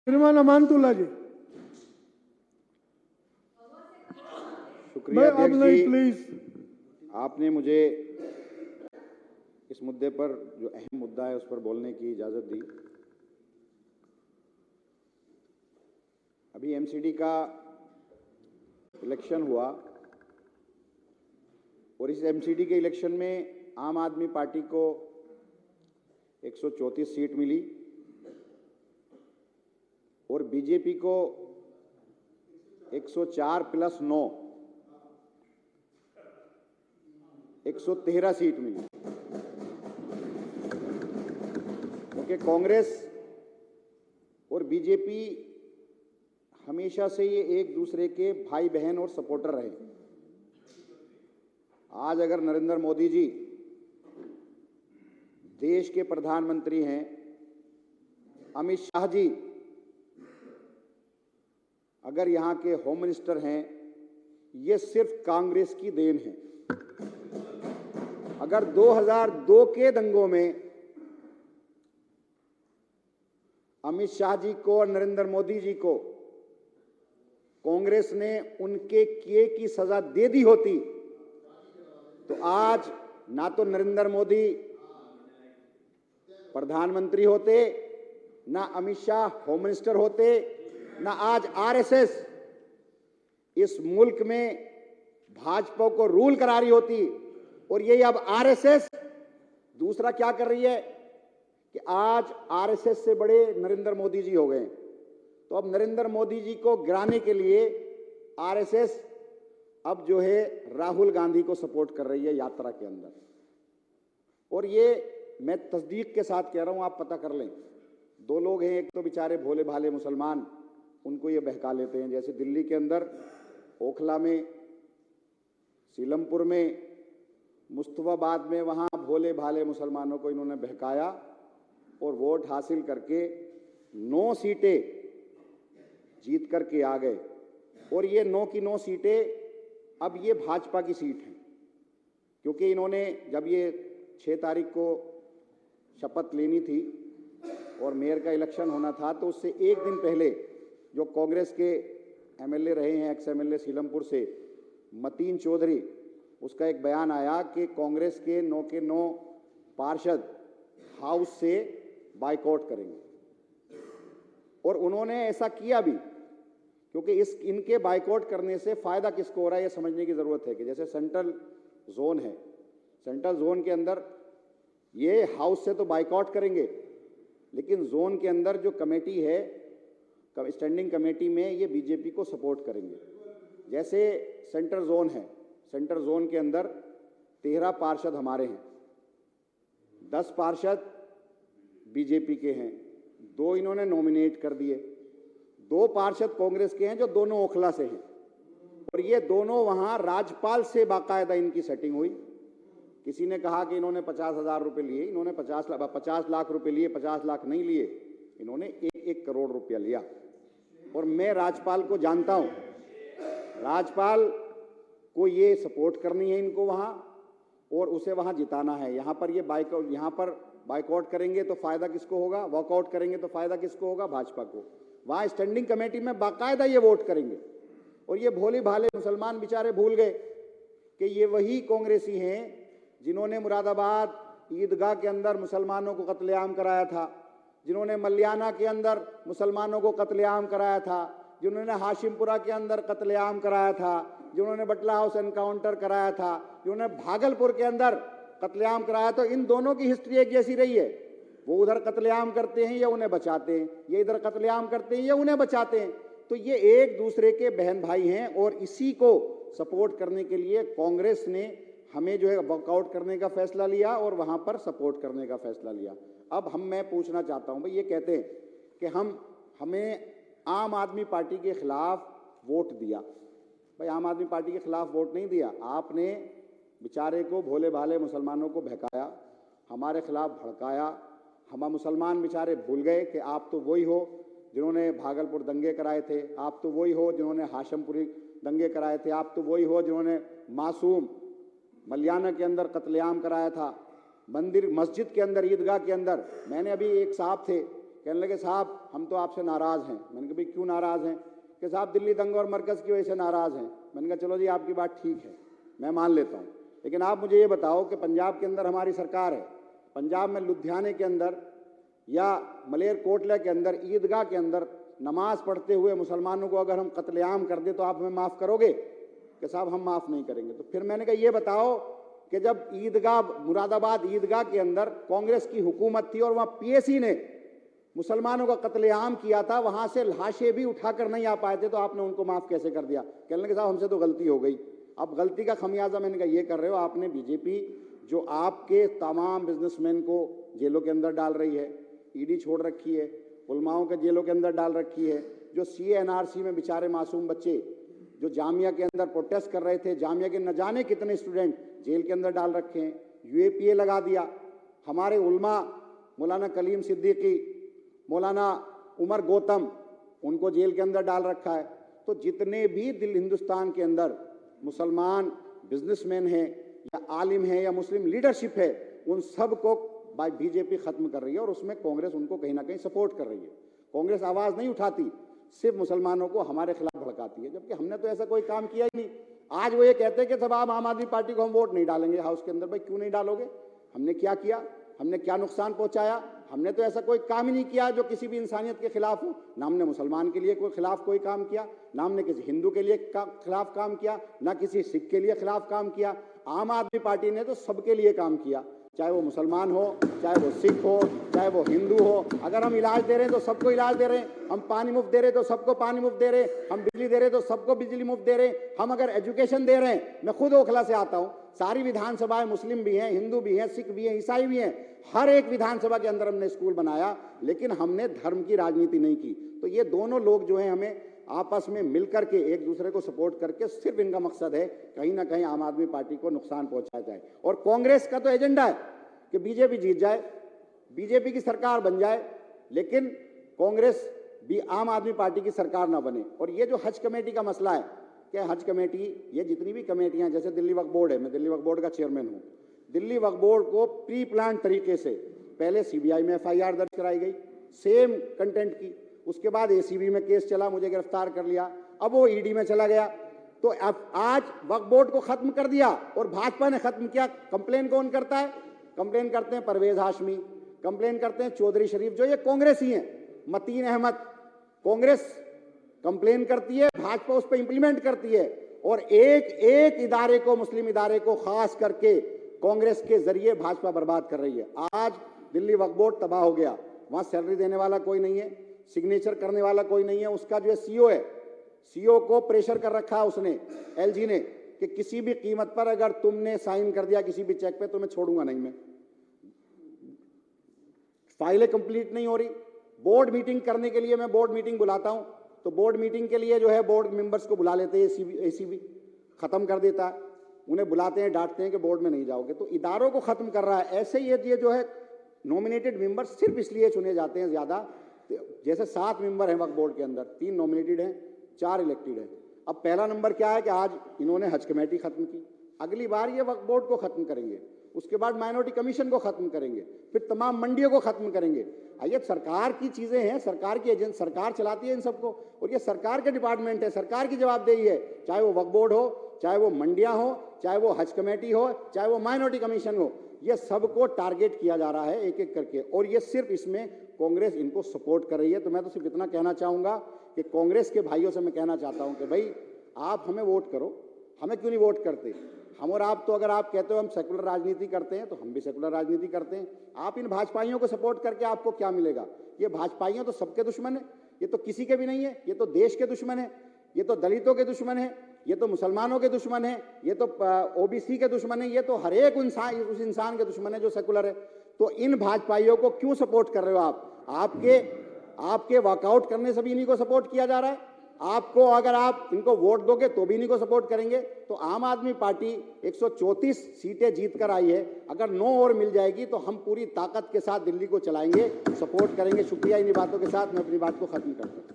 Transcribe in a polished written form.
श्रीमान अमानतुल्ला जी, शुक्रिया अब अध्यक्ष नहीं जी, प्लीज। आपने मुझे इस मुद्दे पर जो अहम मुद्दा है उस पर बोलने की इजाज़त दी। अभी एमसीडी का इलेक्शन हुआ और इस एमसीडी के इलेक्शन में आम आदमी पार्टी को 134 सीट मिली और बीजेपी को 104 प्लस 9 113 सीट मिली, क्योंकि कांग्रेस और बीजेपी हमेशा से ये एक दूसरे के भाई बहन और सपोर्टर रहे। आज अगर नरेंद्र मोदी जी देश के प्रधानमंत्री हैं, अमित शाह जी अगर यहाँ के होम मिनिस्टर हैं, ये सिर्फ कांग्रेस की देन है। अगर 2002 के दंगों में अमित शाह जी को और नरेंद्र मोदी जी को कांग्रेस ने उनके किए की सजा दे दी होती तो आज ना तो नरेंद्र मोदी प्रधानमंत्री होते, ना अमित शाह होम मिनिस्टर होते, ना आज आरएसएस इस मुल्क में भाजपा को रूल करा रही होती। और ये अब आरएसएस दूसरा क्या कर रही है कि आज आरएसएस से बड़े नरेंद्र मोदी जी हो गए। तो अब नरेंद्र मोदी जी को गिराने के लिए आरएसएस अब जो है राहुल गांधी को सपोर्ट कर रही है यात्रा के अंदर। और ये मैं तस्दीक के साथ कह रहा हूं, आप पता कर लें। दो लोग हैं, एक तो बेचारे भोले भाले मुसलमान, उनको ये बहका लेते हैं। जैसे दिल्ली के अंदर ओखला में, सीलमपुर में, मुस्तफाबाद में, वहां भोले भाले मुसलमानों को इन्होंने बहकाया और वोट हासिल करके 9 सीटें जीत करके आ गए। और ये 9 की 9 सीटें अब ये भाजपा की सीट हैं, क्योंकि इन्होंने जब ये 6 तारीख को शपथ लेनी थी और मेयर का इलेक्शन होना था, तो उससे एक दिन पहले जो कांग्रेस के एमएलए रहे हैं, एक्स एमएलए सीलमपुर से मतीन चौधरी, उसका एक बयान आया कि कांग्रेस के 9 के 9 पार्षद हाउस से बाइकआउट करेंगे। और उन्होंने ऐसा किया भी, क्योंकि इनके बाइकआउट करने से फायदा किसको हो रहा है ये समझने की जरूरत है। कि जैसे सेंट्रल जोन है, सेंट्रल जोन के अंदर ये हाउस से तो बाइकआउट करेंगे, लेकिन जोन के अंदर जो कमेटी है, स्टैंडिंग कमेटी में ये बीजेपी को सपोर्ट करेंगे। जैसे सेंट्रल जोन है, सेंट्रल जोन के अंदर 13 पार्षद हमारे हैं, 10 पार्षद बीजेपी के हैं, 2 इन्होंने नॉमिनेट कर दिए, 2 पार्षद कांग्रेस के हैं जो दोनों ओखला से हैं। और ये दोनों वहां राज्यपाल से बाकायदा इनकी सेटिंग हुई। किसी ने कहा कि इन्होंने 50,000 रुपए लिए, इन्होंने 50 लाख रुपए लिए, 50 लाख नहीं लिए, इन्होंने 1 करोड़ रुपया लिया। और मैं राज्यपाल को जानता हूं, राज्यपाल को ये सपोर्ट करनी है इनको वहां, और उसे वहां जिताना है। यहां पर बाइकआउट करेंगे तो फायदा किसको होगा, वॉकआउट करेंगे तो फायदा किसको होगा, भाजपा को। वहां स्टैंडिंग कमेटी में बाकायदा ये वोट करेंगे। और ये भोले भाले मुसलमान बेचारे भूल गए कि ये वही कांग्रेसी हैं जिन्होंने मुरादाबाद ईदगाह के अंदर मुसलमानों को कत्लेआम कराया था, जिन्होंने मल्याना के अंदर मुसलमानों को कत्लेआम कराया था, जिन्होंने हाशिमपुरा के अंदर कत्लेआम कराया था, जिन्होंने बटला हाउस एनकाउंटर कराया था, जिन्होंने भागलपुर के अंदर कत्लेआम कराया। तो इन दोनों की हिस्ट्री एक जैसी रही है। वो उधर कत्लेआम करते हैं, ये उन्हें बचाते हैं, ये इधर कत्लेआम करते हैं, ये उन्हें बचाते हैं। तो ये एक दूसरे के बहन भाई हैं। और इसी को सपोर्ट करने के लिए कांग्रेस ने हमें जो है वॉकआउट करने का फैसला लिया और वहां पर सपोर्ट करने का फैसला लिया। अब मैं पूछना चाहता हूं भाई, ये कहते हैं कि हमें आम आदमी पार्टी के खिलाफ वोट दिया। भाई आम आदमी पार्टी के खिलाफ वोट नहीं दिया, आपने बेचारे को भोले भाले मुसलमानों को बहकाया, हमारे खिलाफ भड़काया। हम मुसलमान बेचारे भूल गए कि आप तो वही हो जिन्होंने भागलपुर दंगे कराए थे, आप तो वही हो जिन्होंने हाशिमपुरी दंगे कराए थे, आप तो वही हो जिन्होंने मासूम मल्याना के अंदर कत्लेआम कराया था, मंदिर मस्जिद के अंदर, ईदगाह के अंदर। मैंने अभी एक साहब थे कहने लगे साहब हम तो आपसे नाराज़ हैं। मैंने कहा भाई क्यों नाराज़ हैं? कि साहब दिल्ली दंगे और मरकज़ की वजह से नाराज़ हैं। मैंने कहा चलो जी आपकी बात ठीक है, मैं मान लेता हूँ, लेकिन आप मुझे ये बताओ कि पंजाब के अंदर हमारी सरकार है, पंजाब में लुधियाने के अंदर या मलेरकोटला के अंदर ईदगाह के अंदर नमाज पढ़ते हुए मुसलमानों को अगर हम कत्लेआम कर दे तो आप हमें माफ़ करोगे? कि साहब हम माफ़ नहीं करेंगे। तो फिर मैंने कहा ये बताओ कि जब ईदगाह मुरादाबाद ईदगाह के अंदर कांग्रेस की हुकूमत थी और वहाँ पीएसी ने मुसलमानों का कत्लेआम किया था, वहाँ से लाशें भी उठाकर नहीं आ पाए थे, तो आपने उनको माफ़ कैसे कर दिया? कहने लगे साहब हमसे तो गलती हो गई। अब गलती का खमियाजा मैंने कहा ये कर रहे हो, आपने बीजेपी जो आपके तमाम बिजनेसमैन को जेलों के अंदर डाल रही है, ईडी छोड़ रखी है, उलमाओं के जेलों के अंदर डाल रखी है, जो CA/NRC में बेचारे मासूम बच्चे जो जामिया के अंदर प्रोटेस्ट कर रहे थे, जामिया के न जाने कितने स्टूडेंट जेल के अंदर डाल रखे हैं, UAPA लगा दिया, हमारे उलमा मौलाना कलीम सिद्दीकी, मौलाना उमर गौतम, उनको जेल के अंदर डाल रखा है। तो जितने भी हिंदुस्तान के अंदर मुसलमान बिजनेसमैन हैं या आलिम हैं या मुस्लिम लीडरशिप है, उन सब को बीजेपी खत्म कर रही है और उसमें कांग्रेस उनको कहीं ना कहीं सपोर्ट कर रही है। कांग्रेस आवाज़ नहीं उठाती, सिर्फ मुसलमानों को हमारे खिलाफ भड़काती है, जबकि हमने तो ऐसा कोई काम किया ही नहीं। आज वो ये कहते हैं कि सब आप आम आदमी पार्टी को हम वोट नहीं डालेंगे हाउस के अंदर। भाई क्यों नहीं डालोगे? हमने क्या किया? हमने क्या नुकसान पहुंचाया? हमने तो ऐसा कोई काम ही नहीं किया जो किसी भी इंसानियत के खिलाफ हो। ना हमने मुसलमान के लिए कोई खिलाफ कोई काम किया, ना हमने किसी हिंदू के लिए खिलाफ काम किया, ना किसी सिख के लिए खिलाफ काम किया। आम आदमी पार्टी ने तो सबके लिए काम किया, चाहे वो मुसलमान हो, चाहे वो सिख हो, चाहे वो हिंदू हो। अगर हम इलाज दे रहे हैं तो सबको इलाज दे रहे हैं, हम पानी मुफ्त दे रहे हैं तो सबको पानी मुफ्त दे रहे हैं, हम बिजली दे रहे हैं तो सबको बिजली मुफ्त दे रहे हैं, हम अगर एजुकेशन दे रहे हैं, मैं खुद ओखला से आता हूँ, सारी विधानसभाएं मुस्लिम भी हैं, हिंदू भी हैं, सिख भी हैं, ईसाई भी हैं, हर एक विधानसभा के अंदर हमने स्कूल बनाया, लेकिन हमने धर्म की राजनीति नहीं की। तो ये दोनों लोग जो हैं हमें आपस में मिलकर के एक दूसरे को सपोर्ट करके सिर्फ इनका मकसद है कहीं ना कहीं आम आदमी पार्टी को नुकसान पहुंचाया जाए। और कांग्रेस का तो एजेंडा है कि बीजेपी जीत जाए, बीजेपी की सरकार बन जाए, लेकिन कांग्रेस भी आम आदमी पार्टी की सरकार ना बने। और ये जो हज कमेटी का मसला है कि हज कमेटी, ये जितनी भी कमेटियां, जैसे दिल्ली वक्फ बोर्ड है, मैं दिल्ली वक्फ बोर्ड का चेयरमैन हूँ, दिल्ली वक्फ बोर्ड को प्री प्लान तरीके से पहले CBI में FIR दर्ज कराई गई सेम कंटेंट की, उसके बाद ACB में केस चला, मुझे गिरफ्तार कर लिया, अब वो ED में चला गया। तो अब आज वक्फ बोर्ड को खत्म कर दिया और भाजपा ने खत्म किया। कंप्लेन कौन करता है? कंप्लेन करते हैं परवेज हाशमी, कंप्लेन करते हैं चौधरी शरीफ, जो ये कांग्रेस ही हैं, मतीन अहमद। कांग्रेस कंप्लेन करती है, भाजपा उस पर इंप्लीमेंट करती है, और एक एक इदारे को, मुस्लिम इदारे को खास करके कांग्रेस के जरिए भाजपा बर्बाद कर रही है। आज दिल्ली वक्फ बोर्ड तबाह हो गया, वहां सैलरी देने वाला कोई नहीं है, सिग्नेचर करने वाला कोई नहीं है। उसका जो CEO है, CEO को प्रेशर कर रखा है उसने, LG ने, कि किसी भी कीमत पर अगर तुमने साइन कर दिया किसी भी चेक पे तो मैं छोड़ूंगा नहीं। मैं फाइलें कंप्लीट नहीं हो रही। बोर्ड मीटिंग करने के लिए मैं बोर्ड मीटिंग बुलाता हूं, तो बोर्ड मीटिंग के लिए जो है बोर्ड मेंबर्स को बुला लेते हैं, ACB खत्म कर देता है, उन्हें बुलाते हैं, डांटते हैं कि बोर्ड में नहीं जाओगे। तो इदारों को खत्म कर रहा है। ऐसे ये जो है नॉमिनेटेड मेंबर्स सिर्फ इसलिए चुने जाते हैं ज्यादा, जैसे 7 मेंबर हैं वक्फ बोर्ड के अंदर, 3 नॉमिनेटेड हैं, 4 इलेक्टेड हैं। अब पहला नंबर क्या है कि आज इन्होंने हज कमेटी खत्म की, अगली बार ये वक्फ बोर्ड को खत्म करेंगे, उसके बाद माइनॉरिटी कमीशन को खत्म करेंगे, फिर तमाम मंडियों को खत्म करेंगे। ये सरकार की चीजें हैं, सरकार की एजेंट, सरकार चलाती है इन सबको, और ये सरकार के डिपार्टमेंट है, सरकार की जवाबदेही है, चाहे वो वक्फ बोर्ड हो, चाहे वो मंडियां हो, चाहे वो हज कमेटी हो, चाहे वो माइनॉरिटी कमीशन हो, ये सबको टारगेट किया जा रहा है एक एक करके, और ये सिर्फ इसमें कांग्रेस इनको सपोर्ट कर रही है। तो मैं तो सिर्फ इतना कहना चाहूंगा कि कांग्रेस के भाइयों से मैं कहना चाहता हूं कि भाई आप हमें वोट करो, हमें क्यों नहीं वोट करते? हम और आप तो, अगर आप कहते हो हम सेकुलर राजनीति करते हैं तो हम भी सेकुलर राजनीति करते हैं। आप इन भाजपाइयों को सपोर्ट करके आपको क्या मिलेगा? ये भाजपाइयों तो सबके दुश्मन है, ये तो किसी के भी नहीं है, ये तो देश के दुश्मन है, ये तो दलितों के दुश्मन है, ये तो मुसलमानों के दुश्मन है, ये तो OBC के दुश्मन है, ये तो हर एक इंसान, उस इंसान के दुश्मन है जो सेकुलर है। तो इन भाजपाइयों को क्यों सपोर्ट कर रहे हो आप? आपके वॉकआउट करने से भी इन्हीं को सपोर्ट किया जा रहा है। आपको, अगर आप इनको वोट दोगे तो भी इन्हीं को सपोर्ट करेंगे। तो आम आदमी पार्टी 134 सीटें जीत कर आई है, अगर 9 और मिल जाएगी तो हम पूरी ताकत के साथ दिल्ली को चलाएंगे, सपोर्ट करेंगे। शुक्रिया। इन्हीं बातों के साथ मैं अपनी बात को खत्म करता हूं।